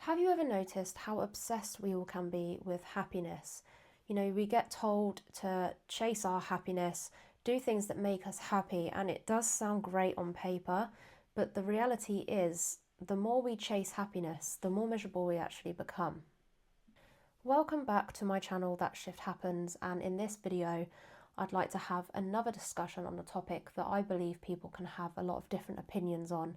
Have you ever noticed how obsessed we all can be with happiness? You know, we get told to chase our happiness, do things that make us happy, and it does sound great on paper, but the reality is the more we chase happiness, the more miserable we actually become. Welcome back to my channel, That Shift Happens, and in this video, I'd like to have another discussion on a topic that I believe people can have a lot of different opinions on.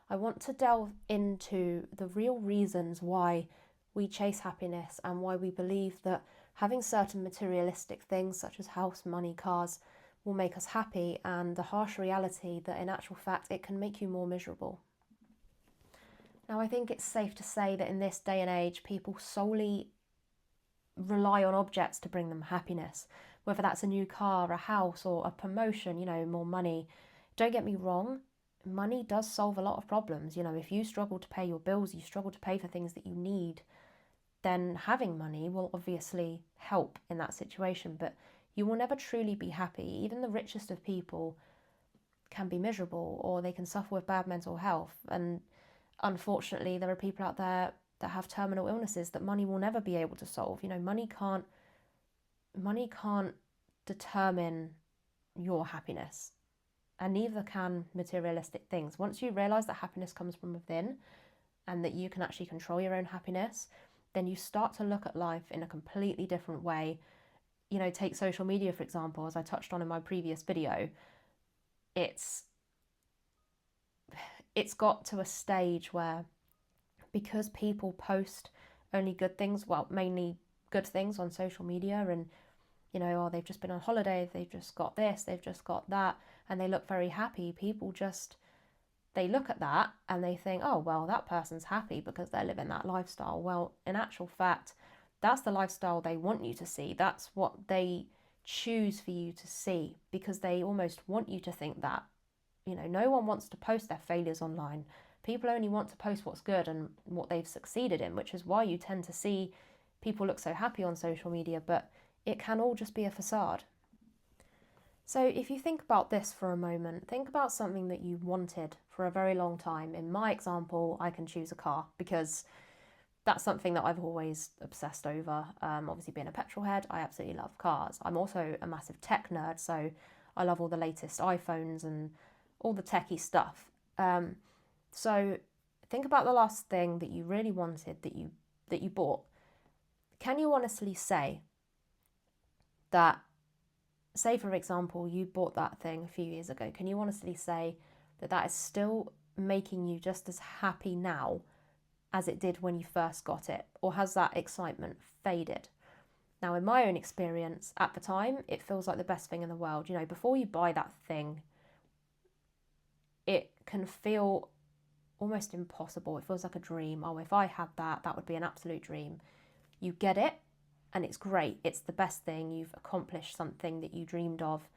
I want to delve into the real reasons why we chase happiness and why we believe that having certain materialistic things such as house, money, cars will make us happy, and the harsh reality that in actual fact it can make you more miserable. Now, I think it's safe to say that in this day and age, people solely rely on objects to bring them happiness, whether that's a new car, a house, or a promotion, more money. Don't get me wrong, money does solve a lot of problems. If you struggle to pay your bills, you struggle to pay for things that you need, then having money will obviously help in that situation, but you will never truly be happy. Even the richest of people can be miserable, or they can suffer with bad mental health, and unfortunately there are people out there that have terminal illnesses that money will never be able to solve. Money can't determine your happiness, and neither can materialistic things. Once you realize that happiness comes from within and that you can actually control your own happiness, then you start to look at life in a completely different way. Take social media, for example, as I touched on in my previous video. It's got to a stage where, because people post only good things, well, mainly good things on social media, and they've just been on holiday, they've just got this, they've just got that, and they look very happy. They look at that and they think, oh, well, that person's happy because they're living that lifestyle. Well, in actual fact, that's the lifestyle they want you to see. That's what they choose for you to see, because they almost want you to think that. No one wants to post their failures online. People only want to post what's good and what they've succeeded in, which is why you tend to see people look so happy on social media, but it can all just be a facade. So if you think about this for a moment, think about something that you wanted for a very long time. In my example, I can choose a car because that's something that I've always obsessed over. Obviously, being a petrol head, I absolutely love cars. I'm also a massive tech nerd, so I love all the latest iPhones and all the techie stuff. So think about the last thing that you really wanted that you bought. Can you honestly say that, say for example, you bought that thing a few years ago, can you honestly say that that is still making you just as happy now as it did when you first got it? Or has that excitement faded? Now, in my own experience, at the time, it feels like the best thing in the world. Before you buy that thing, it can feel almost impossible. It feels like a dream. Oh, if I had that, that would be an absolute dream. You get it, and it's great. It's the best thing. You've accomplished something that you dreamed of.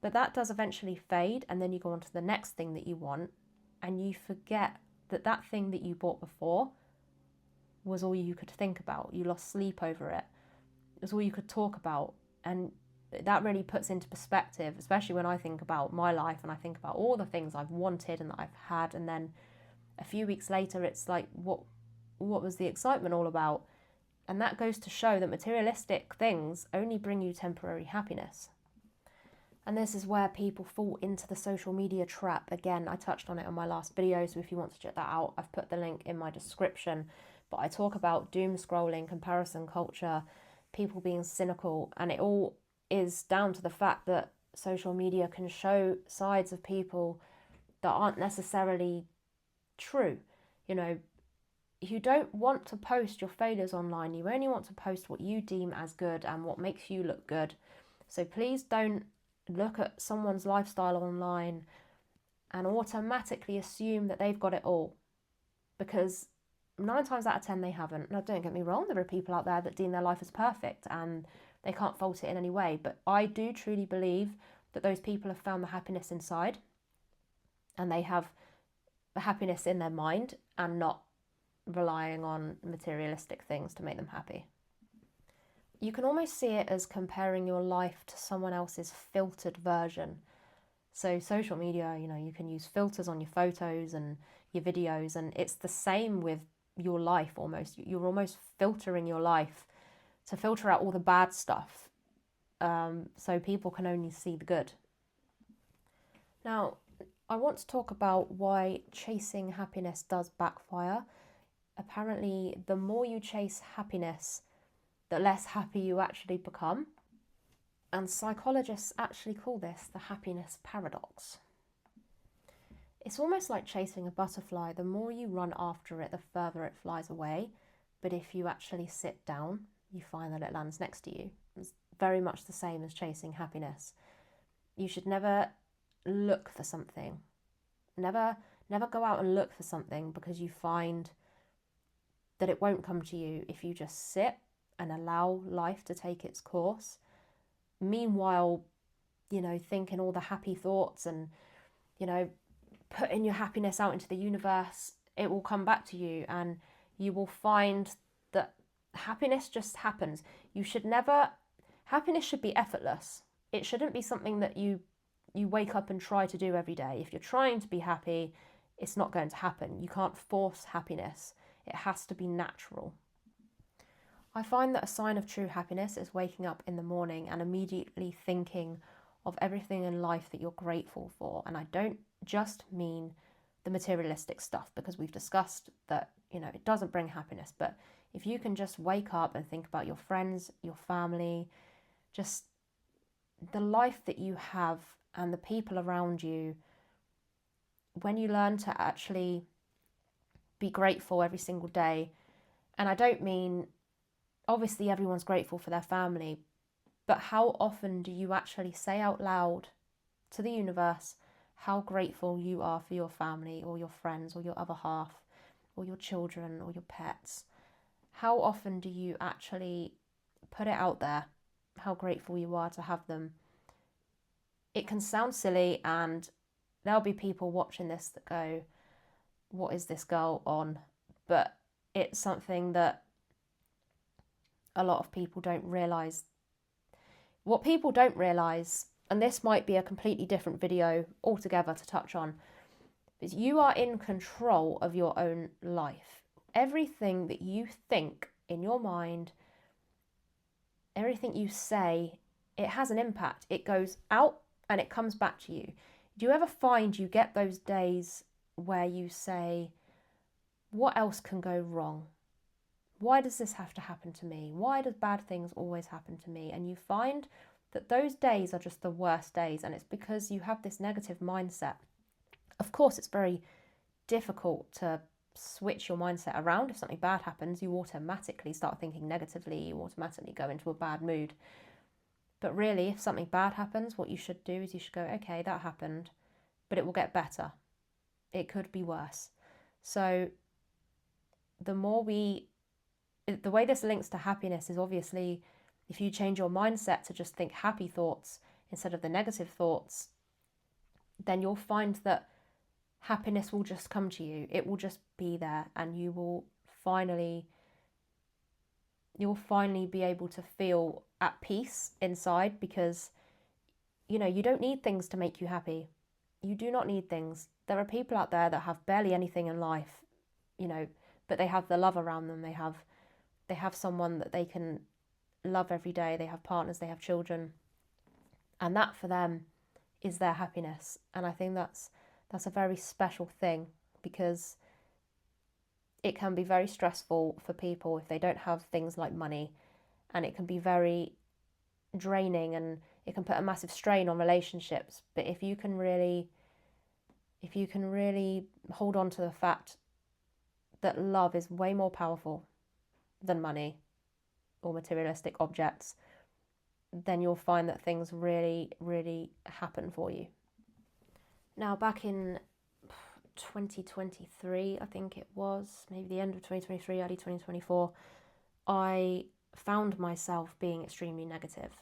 But that does eventually fade, and then you go on to the next thing that you want, and you forget that that thing that you bought before was all you could think about. You lost sleep over it. It was all you could talk about. And that really puts into perspective, especially when I think about my life and I think about all the things I've wanted and that I've had, and then a few weeks later it's like, what was the excitement all about? And that goes to show that materialistic things only bring you temporary happiness. And this is where people fall into the social media trap. Again, I touched on it on my last video, so if you want to check that out, I've put the link in my description. But I talk about doom scrolling, comparison culture, people being cynical, and it all is down to the fact that social media can show sides of people that aren't necessarily true. You don't want to post your failures online. You only want to post what you deem as good and what makes you look good. So please don't look at someone's lifestyle online and automatically assume that they've got it all, because 9 times out of 10 they haven't. Now, don't get me wrong, there are people out there that deem their life as perfect and they can't fault it in any way, but I do truly believe that those people have found the happiness inside, and they have the happiness in their mind and not relying on materialistic things to make them happy. You can almost see it as comparing your life to someone else's filtered version. So social media, you can use filters on your photos and your videos, and it's the same with your life almost. You're almost filtering your life to filter out all the bad stuff, so people can only see the good. Now, I want to talk about why chasing happiness does backfire. Apparently, the more you chase happiness, the less happy you actually become. And psychologists actually call this the happiness paradox. It's almost like chasing a butterfly. The more you run after it, the further it flies away. But if you actually sit down, you find that it lands next to you. It's very much the same as chasing happiness. You should never look for something. Never go out and look for something, because you find that it won't come to you if you just sit and allow life to take its course. Meanwhile, thinking all the happy thoughts and, putting your happiness out into the universe, it will come back to you, and you will find that happiness just happens. Happiness should be effortless. It shouldn't be something that you wake up and try to do every day. If you're trying to be happy, it's not going to happen. You can't force happiness. It has to be natural. I find that a sign of true happiness is waking up in the morning and immediately thinking of everything in life that you're grateful for. And I don't just mean the materialistic stuff, because we've discussed that, it doesn't bring happiness. But if you can just wake up and think about your friends, your family, just the life that you have and the people around you, when you learn to actually be grateful every single day, and I don't mean, obviously everyone's grateful for their family, but how often do you actually say out loud to the universe how grateful you are for your family or your friends or your other half or your children or your pets? How often do you actually put it out there, how grateful you are to have them? It can sound silly, and there'll be people watching this that go, what is this girl on? But it's something that a lot of people don't realise. What people don't realise, and this might be a completely different video altogether to touch on, is you are in control of your own life. Everything that you think in your mind, everything you say, it has an impact. It goes out and it comes back to you. Do you ever find you get those days where you say, what else can go wrong? Why does this have to happen to me? Why does bad things always happen to me? And you find that those days are just the worst days, and it's because you have this negative mindset. Of course, it's very difficult to switch your mindset around. If something bad happens, you automatically start thinking negatively, you automatically go into a bad mood. But really, if something bad happens, what you should do is you should go, okay, that happened, but it will get better. It could be worse. So the way this links to happiness is, obviously, if you change your mindset to just think happy thoughts instead of the negative thoughts, then you'll find that happiness will just come to you. It will just be there, and you'll finally be able to feel at peace inside, because you don't need things to make you happy. You do not need things. There are people out there that have barely anything in life, but they have the love around them. They have someone that they can love every day. They have partners, they have children, and that for them is their happiness. And I think that's a very special thing, because it can be very stressful for people if they don't have things like money, and it can be very draining, and it can put a massive strain on relationships. But if you can really hold on to the fact that love is way more powerful than money or materialistic objects, then you'll find that things really, really happen for you. Now, back in 2023, I think it was, maybe the end of 2023, early 2024, I found myself being extremely negative.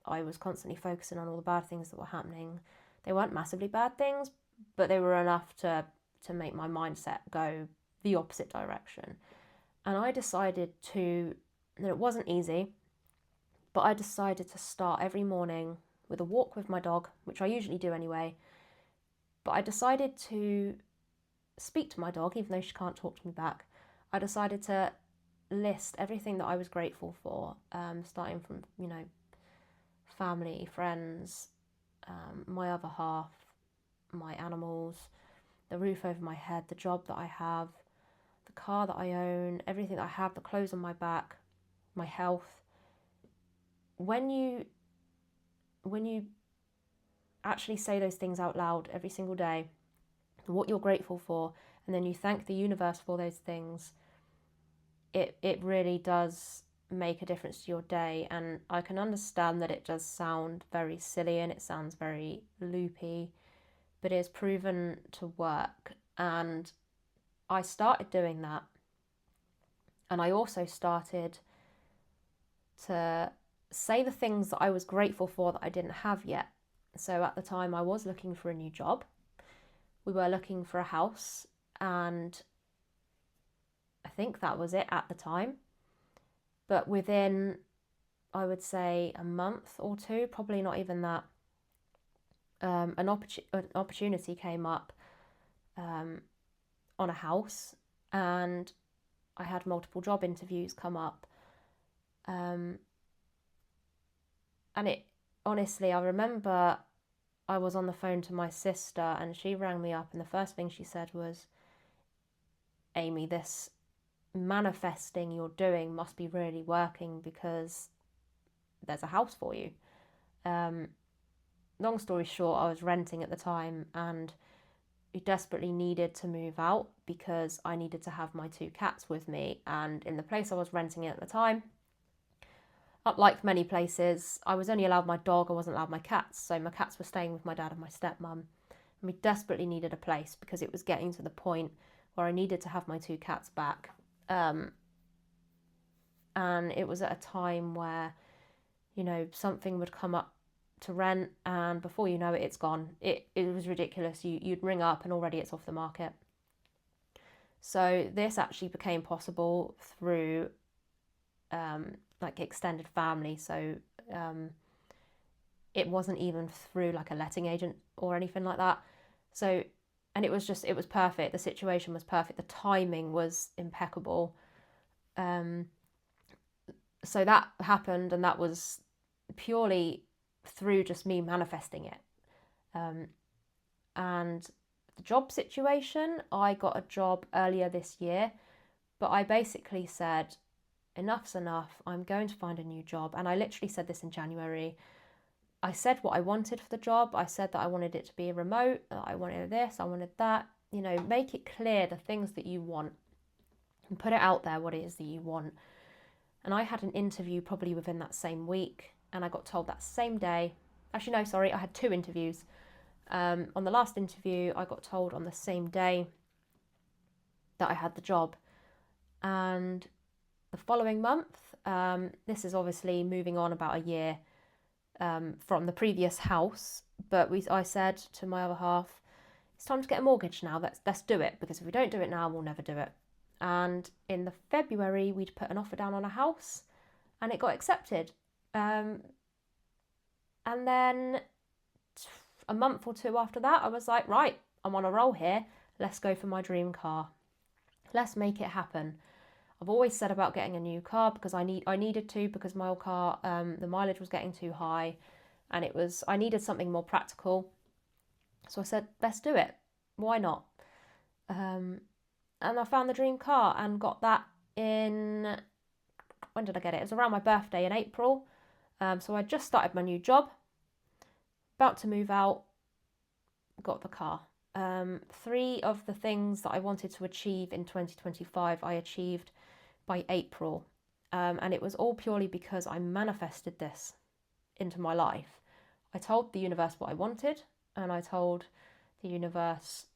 I was constantly focusing on all the bad things that were happening. They weren't massively bad things, but they were enough to make my mindset go the opposite direction. And I decided and it wasn't easy, but I decided to start every morning with a walk with my dog, which I usually do anyway. But I decided to speak to my dog, even though she can't talk to me back. I decided to list everything that I was grateful for, starting from, family, friends, my other half, my animals, the roof over my head, the job that I have, the car that I own, everything that I have, the clothes on my back, my health. When you actually say those things out loud every single day, what you're grateful for, and then you thank the universe for those things, it really does make a difference to your day. And I can understand that it does sound very silly and it sounds very loopy, but it's proven to work. And I started doing that. And I also started to say the things that I was grateful for that I didn't have yet. So at the time I was looking for a new job. We were looking for a house, and I think that was it at the time. But within, I would say, a month or two, probably not even that, an opportunity came up on a house, and I had multiple job interviews come up. And it, honestly, I remember I was on the phone to my sister and she rang me up, and the first thing she said was, Amy, this manifesting you're doing must be really working, because there's a house for you. Long story short, I was renting at the time and we desperately needed to move out because I needed to have my 2 cats with me. And in the place I was renting at the time, like many places, I was only allowed my dog, I wasn't allowed my cats. So my cats were staying with my dad and my stepmum. And we desperately needed a place because it was getting to the point where I needed to have my 2 cats back. And it was at a time where, something would come up to rent, and before you know it, it's gone. It was ridiculous. You'd ring up and already it's off the market. So this actually became possible through extended family. So it wasn't even through like a letting agent or anything like that. So, and it was perfect. The situation was perfect. The timing was impeccable. So that happened, and that was purely through just me manifesting it. And the job situation, I got a job earlier this year, but I basically said, enough's enough, I'm going to find a new job. And I literally said this in January. I said what I wanted for the job. I said that I wanted it to be remote, that I wanted this, I wanted that. Make it clear the things that you want and put it out there what it is that you want. And I had an interview probably within that same week, and I got told that same day. Actually, no, sorry, I had 2 interviews. On the last interview, I got told on the same day that I had the job. And the following month, this is obviously moving on about a year from the previous house, but I said to my other half, it's time to get a mortgage now. Let's do it, because if we don't do it now, we'll never do it. And in the February, we'd put an offer down on a house, and it got accepted. And then a month or 2 after that, I was like, right, I'm on a roll here. Let's go for my dream car. Let's make it happen. I've always said about getting a new car because I needed to, because my old car, the mileage was getting too high, and I needed something more practical. So I said, let's do it. Why not? And I found the dream car and got that in, when did I get it? It was around my birthday in April. So I just started my new job, about to move out, got the car. 3 of the things that I wanted to achieve in 2025, I achieved by April. And it was all purely because I manifested this into my life. I told the universe what I wanted, and I told the universe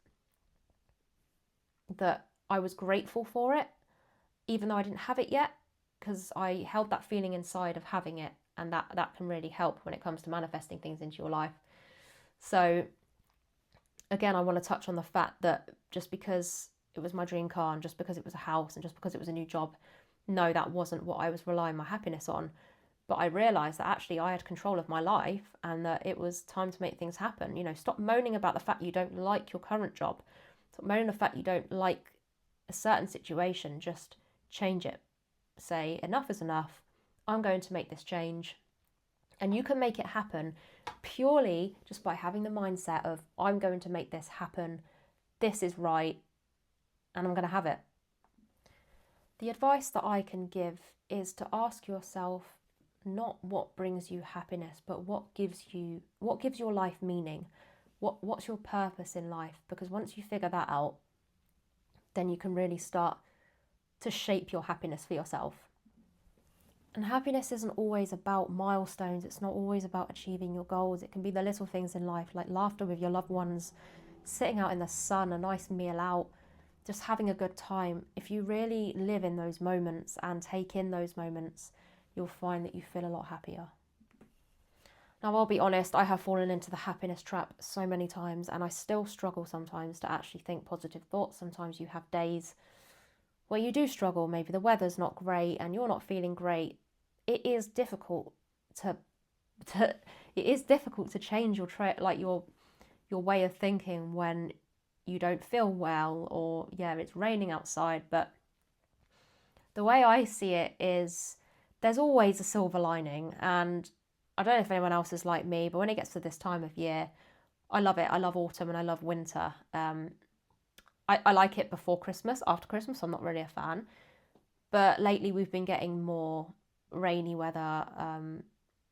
that I was grateful for it, even though I didn't have it yet, because I held that feeling inside of having it, and that can really help when it comes to manifesting things into your life. So again, I want to touch on the fact that just because it was my dream car, and just because it was a house, and just because it was a new job, no, that wasn't what I was relying my happiness on. But I realised that actually I had control of my life, and that it was time to make things happen. Stop moaning about the fact you don't like your current job. Stop moaning the fact you don't like a certain situation, just change it. Say, enough is enough. I'm going to make this change. And you can make it happen purely just by having the mindset of, I'm going to make this happen. This is right. And I'm going to have it. The advice that I can give is to ask yourself not what brings you happiness, but what gives your life meaning. What's your purpose in life? Because once you figure that out, then you can really start to shape your happiness for yourself. And happiness isn't always about milestones. It's not always about achieving your goals. It can be the little things in life, like laughter with your loved ones, sitting out in the sun, a nice meal out, just having a good time. If you really live in those moments and take in those moments, you'll find that you feel a lot happier. Now, I'll be honest, I have fallen into the happiness trap so many times, and I still struggle sometimes to actually think positive thoughts. Sometimes you have days where you do struggle. Maybe the weather's not great and you're not feeling great. It is difficult to change your way of thinking when you don't feel well, or it's raining outside. But the way I see it is there's always a silver lining. And I don't know if anyone else is like me, but when it gets to this time of year, I love it. I love autumn and I love winter. I like it before Christmas. After Christmas, I'm not really a fan. But lately we've been getting more rainy weather.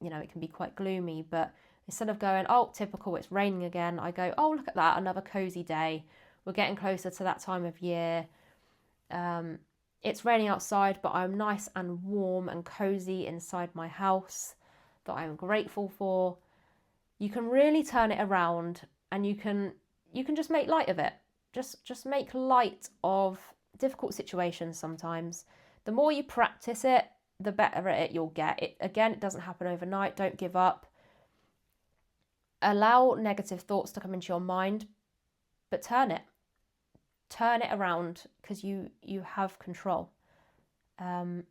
It can be quite gloomy. But instead of going, oh, typical, it's raining again, I go, oh, look at that, another cozy day. We're getting closer to that time of year. It's raining outside, but I'm nice and warm and cozy inside my house that I'm grateful for. You can really turn it around, and you can just make light of it. Just make light of difficult situations sometimes. The more you practice it, the better at it you'll get. It doesn't happen overnight. Don't give up. Allow negative thoughts to come into your mind, but turn it around, because you have control. I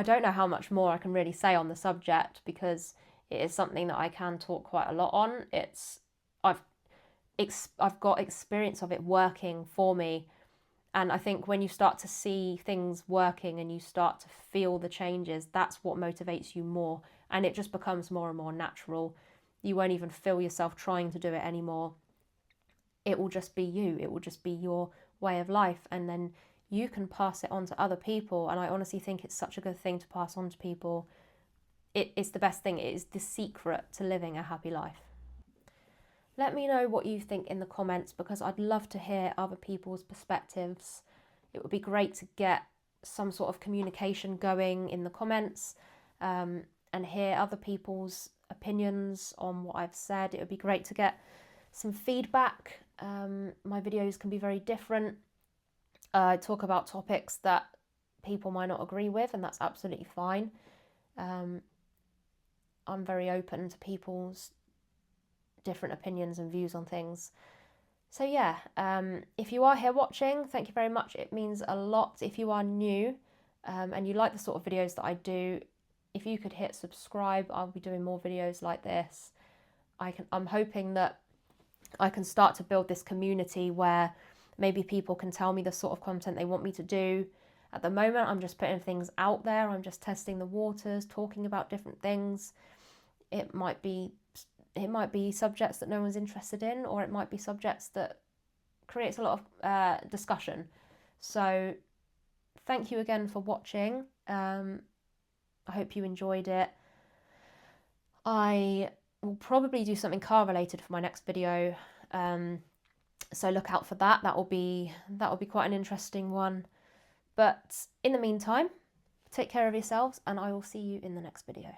don't know how much more I can really say on the subject, because it is something that I can talk quite a lot on. I've got experience of it working for me, and I think when you start to see things working and you start to feel the changes, that's what motivates you more, and it just becomes more and more natural. You won't even feel yourself trying to do it anymore. It will just be you. It will just be your way of life, and then you can pass it on to other people. And I honestly think it's such a good thing to pass on to people. It's the best thing. It is the secret to living a happy life. Let me know what you think in the comments, because I'd love to hear other people's perspectives. It would be great to get some sort of communication going in the comments, and hear other people's opinions on what I've said. It would be great to get some feedback. My videos can be very different. I talk about topics that people might not agree with, and that's absolutely fine. I'm very open to people's different opinions and views on things. So if you are here watching, thank you very much. It means a lot. If you are new and you like the sort of videos that I do, if you could hit subscribe, I'll be doing more videos like this. I'm hoping that I can start to build this community where maybe people can tell me the sort of content they want me to do. At the moment, I'm just putting things out there. I'm just testing the waters, talking about different things. It might be subjects that no one's interested in, or it might be subjects that creates a lot of discussion. So thank you again for watching. I hope you enjoyed it. I will probably do something car related for my next video, so look out for that. That will be quite an interesting one. But in the meantime, take care of yourselves, and I will see you in the next video.